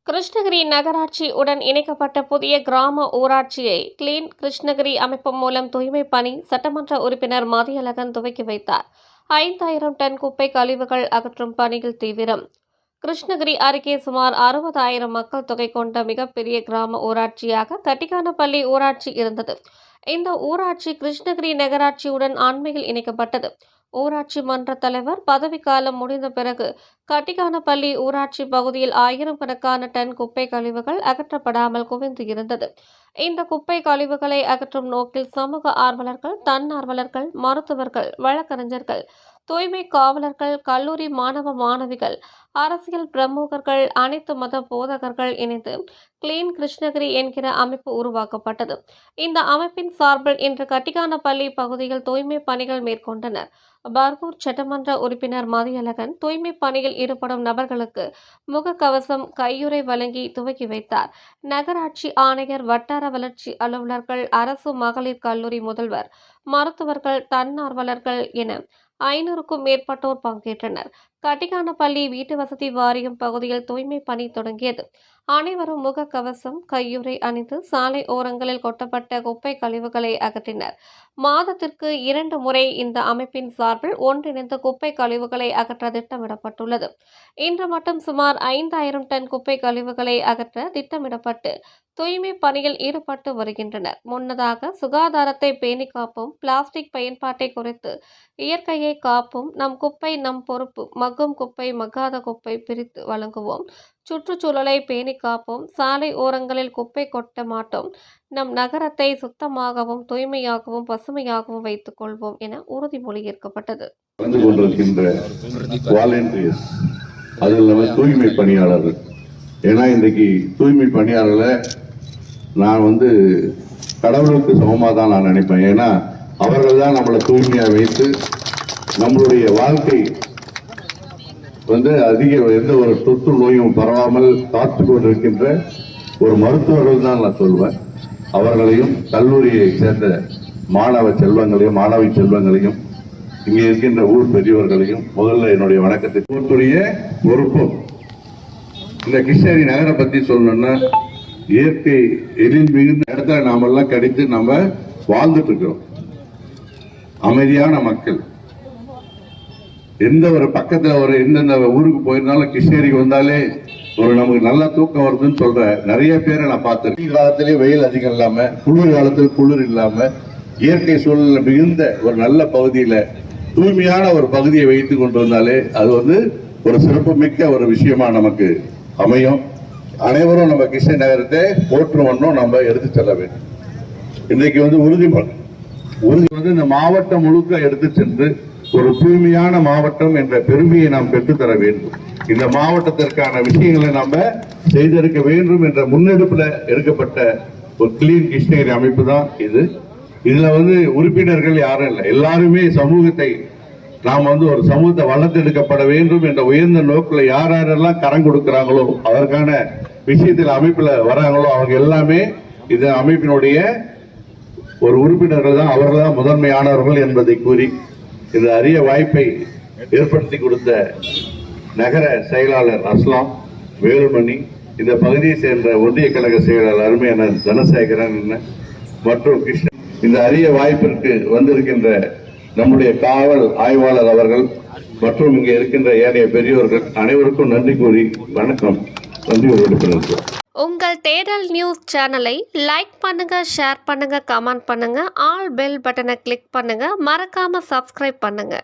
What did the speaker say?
கிருஷ்ணகிரி நகராட்சி உடன் இணைக்கப்பட்ட புதிய கிராம ஊராட்சியை கிளீன் கிருஷ்ணகிரி அமைப்பு மூலம் தூய்மை பணி சட்டமன்ற உறுப்பினர் மதியழகன் துவக்கி வைத்தார். 5000 டன் குப்பை கழிவுகள் அகற்றும் பணியில் தீவிரம். கிருஷ்ணகிரி அருகே சுமார் 60,000 மக்கள் தொகை கொண்ட மிகப்பெரிய கிராம ஊராட்சியாக கட்டிக்கானப்பள்ளி ஊராட்சி இருந்தது. இந்த ஊராட்சி கிருஷ்ணகிரி நகராட்சியுடன் அண்மையில் இணைக்கப்பட்டது. ஊராட்சி மன்ற தலைவர் பதவிக்காலம் முடிந்த பிறகு கட்டிக்கானப்பள்ளி ஊராட்சி பகுதியில் 1000 கணக்கான டன் குப்பை கழிவுகள் அகற்றப்படாமல் குவிந்து இருந்தது. இந்த குப்பை கழிவுகளை அகற்றும் நோக்கில் சமூக ஆர்வலர்கள், தன்னார்வலர்கள், மருத்துவர்கள், வழக்கறிஞர்கள், தூய்மை காவலர்கள், கல்லூரி மாணவ மாணவிகள், அரசியல் பிரமுகர்கள், அனைத்து மத போதகர்கள் இணைந்து கிளீன் கிருஷ்ணகிரி என்கிற அமைப்பு உருவாக்கப்பட்டது. இந்த அமைப்பின் சார்பில் இன்று கட்டிக்கானப்பள்ளி பகுதியில் தூய்மை பணிகள் மேற்கொண்டனர். பர்கூர் சட்டமன்ற உறுப்பினர் மதியழகன் தூய்மை பணியில் ஈடுபடும் நபர்களுக்கு முகக்கவசம், கையுறை வழங்கி துவக்கி வைத்தார். நகராட்சி ஆணையர், வட்டார வளர்ச்சி அலுவலர்கள், அரசு மகளிர் கல்லூரி முதல்வர், மருத்துவர்கள், தன்னார்வலர்கள் என 500க்கும் மேற்பட்டோர் பங்கேற்றனர். கட்டிக்கானப்பள்ளி வீட்டு வசதி வாரியம் பகுதியில் தூய்மை பணி தொடங்கியது. அனைவரும் முகக்கவசம், கையுறை அணிந்து சாலை ஓரங்களில் கொட்டப்பட்ட குப்பை கழிவுகளை அகற்றினர். மாதத்திற்கு 2 முறை இந்த அமைப்பின் சார்பில் ஒன்றிணைந்து குப்பை கழிவுகளை அகற்ற திட்டமிடப்பட்டுள்ளது. இன்று மட்டும் சுமார் 5000 டன் குப்பை கழிவுகளை அகற்ற திட்டமிடப்பட்டு தூய்மை பணியில் ஈடுபட்டு வருகின்றனர். முன்னதாக சுகாதாரத்தை பேணி காப்போம், பிளாஸ்டிக் பயன்பாட்டை குறைத்து இயற்கையை காப்போம், நம் குப்பை நம் பொறுப்பு, மக்கும் குப்பை மக்காத குப்பை பிரித்து வழங்குவோம், சுற்றுச்சூழலை பேணி காப்போம், சாலை ஓரங்களில் குப்பை கொட்ட மாட்டோம், நம் நகரத்தை சுத்தமாகவும் தூய்மையாகவும் பசுமையாகவும் வைத்துக் கொள்வோம் என உறுதிமொழி ஏற்கப்பட்டது. தூய்மை பணியாளர்கள், ஏன்னா இன்றைக்கு தூய்மை பணியாளர்களை நான் கடவுளுக்கு சமமாக தான் நான் நினைப்பேன். ஏன்னா அவர்கள் தான் நம்மளை தூய்மையாக வைத்து நம்மளுடைய வாழ்க்கை அதிக எந்த ஒரு தொற்று நோயும் பரவாமல் காத்து கொண்டிருக்கின்ற ஒரு மருத்துவர்கள் தான் நான் சொல்வேன். அவர்களையும் கல்லூரியை சேர்ந்த மாணவ செல்வங்களையும் மாணவி செல்வங்களையும் இங்கே இருக்கின்ற ஊர் பெரியவர்களையும் முதல்ல என்னுடைய வணக்கத்தை கூறிய பொறுப்பும். இந்த கிருஷ்ணகிரி நகரை பத்தி சொல்லணும்னா இயற்கை எழில் மிகுந்த இடத்துல நாமெல்லாம் கிடைத்து நம்ம வாழ்ந்துட்டு இருக்கிறோம். அமைதியான மக்கள். எந்த ஒரு பக்கத்துல ஒரு எந்தெந்த ஊருக்கு போயிருந்தாலும் கிருஷ்ணகிரிக்கு வந்தாலே ஒரு நமக்கு நல்ல தூக்கம் வருதுன்னு சொல்ற நிறைய பேரை நான் பார்த்திருக்கேன். வெயில் காலத்திலே வெயில் அதிகம் இல்லாம, குளிர் காலத்தில் குளிர் இல்லாம, இயற்கை சூழல் மிகுந்த ஒரு நல்ல பகுதியில தூய்மையான ஒரு பகுதியை வைத்துக் கொண்டிருந்தாலே அது ஒரு சிறப்பு மிக்க ஒரு விஷயமா நமக்கு அமையும். அனைவரும் நம்ம கிருஷ்ணகிரி நகரத்தை போற்றுவனும் நம்ம எடுத்து செல்ல வேண்டும். இன்றைக்கு உறுதிமொழி இந்த மாவட்டம் முழுக்க எடுத்து சென்று ஒரு தூய்மையான மாவட்டம் என்ற பெருமையை நாம் பெற்றுத்தர வேண்டும். இந்த மாவட்டத்திற்கான விஷயங்களை நாம செய்திருக்க வேண்டும் என்ற முன்னெடுப்புல எடுக்கப்பட்ட ஒரு கிளீன் கிருஷ்ணகிரி அமைப்பு தான் இது. இதுல உறுப்பினர்கள் யாரும் இல்லை, எல்லாருமே சமூகத்தை நாம் ஒரு சமூகத்தை வளர்த்தெடுக்கப்பட வேண்டும் என்ற உயர்ந்த நோக்கில் யாரெல்லாம் கரம் கொடுக்கிறாங்களோ அதற்கான விஷயத்தில் அமைப்புல வராங்களோ அவங்க எல்லாமே இந்த அமைப்பினுடைய ஒரு உறுப்பினர்கள் தான், அவர்கள் தான் முதன்மையானவர்கள் என்பதை கூறி இந்த அரிய வாய்ப்பை ஏற்படுத்தி கொடுத்த நகர செயலாளர் அஸ்லாம், வேலுமணி, இந்த பகுதியை சேர்ந்த ஒன்றிய கழக செயலாளர் அருமையான தனசேகரன் மற்றும் கிருஷ்ணன், இந்த அரிய வாய்ப்பிற்கு வந்திருக்கின்ற நம்முடைய காவல் ஆய்வாளர் அவர்கள் மற்றும் இங்கே இருக்கின்ற ஏனைய பெரியோர்கள் அனைவருக்கும் நன்றி கூறி வணக்கம். நன்றி. உங்கள் தேடல் நியூஸ் சேனலை லைக் பண்ணுங்க, ஷேர் பண்ணுங்க, கமெண்ட் பண்ணுங்க, ஆல் பெல் பட்டனை கிளிக் பண்ணுங்க, மறக்காம சப்ஸ்கிரைப் பண்ணுங்க.